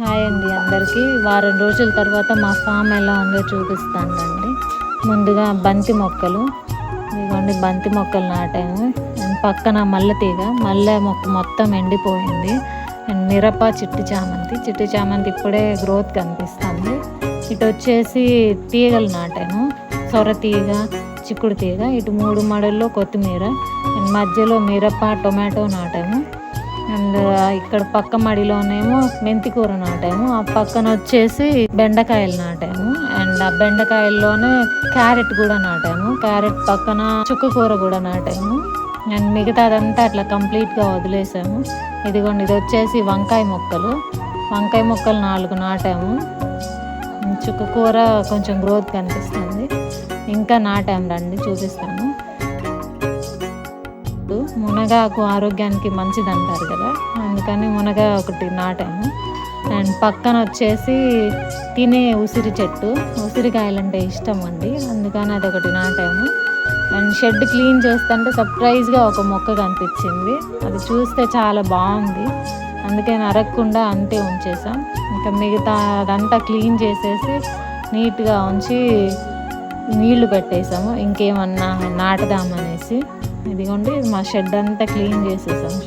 Hi అండి అందరికీ. వారం రోజుల తర్వాత మా ఫామ్ ఎలా ఉందో చూపిస్తానండి. ముందుగా బంతి మొక్కలు, ఇదిగోండి బంతి మొక్కలు నాటాము. పక్కన మల్లె తీగ, మల్లె మొక్క మొత్తం ఎండిపోయింది. అండ్ మిరప, చిట్టి చామంతి ఇప్పుడే గ్రోత్ కనిపిస్తుంది. ఇటు వచ్చేసి తీగలు నాటాను, సొర తీగ, చిక్కుడు తీగ. ఇటు 3 మడుల్లో కొత్తిమీర, అండ్ మధ్యలో మిరప, టొమాటో నాటాము. అండ్ ఇక్కడ పక్క మడిలోనేమో మెంతి కూర నాటాము. ఆ పక్కన వచ్చేసి బెండకాయలు నాటాము. అండ్ ఆ బెండకాయల్లోనే క్యారెట్ కూడా నాటాము. క్యారెట్ పక్కన చుక్క కూర కూడా నాటాము. అండ్ మిగతాదంతా అట్లా కంప్లీట్గా వదిలేసాము. ఇదిగోండి, ఇది వచ్చేసి వంకాయ మొక్కలు 4 నాటాము. చుక్క కూర కొంచెం గ్రోత్ కనిపిస్తుంది. ఇంకా నాటాము, రండి చూపిస్తాను. మునగాకు ఆరోగ్యానికి మంచిది అంటారు కదా, అందుకని మునగా ఒకటి నాటాము. అండ్ పక్కన వచ్చేసి తినే ఉసిరి చెట్టు, ఉసిరికాయలంటే ఇష్టం అండి, అందుకని అదొకటి నాటాము. అండ్ షెడ్ క్లీన్ చేస్తుంటే సర్ప్రైజ్గా ఒక మొక్క కనిపించింది. అది చూస్తే చాలా బాగుంది, అందుకే నరక్కుండా అంతే ఉంచేసాం. ఇంకా మిగతా అదంతా క్లీన్ చేసేసి నీట్గా ఉంచి నీళ్లు పెట్టేసాము, ఇంకేమన్నా నాటుదామనేసి. ఇదిగోండి, మా షెడ్ అంతా క్లీన్ చేసేసాము,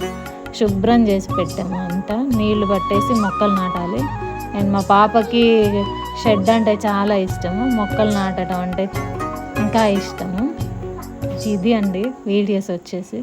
శుభ్రం చేసి పెట్టాము. అంతా నీళ్లు పట్టేసి మొక్కలు నాటాలి. అండ్ మా పాపకి షెడ్ అంటే చాలా ఇష్టము, మొక్కలు నాటడం అంటే ఇంకా ఇష్టము. ఇది అండి వీడియోస్ వచ్చేసి.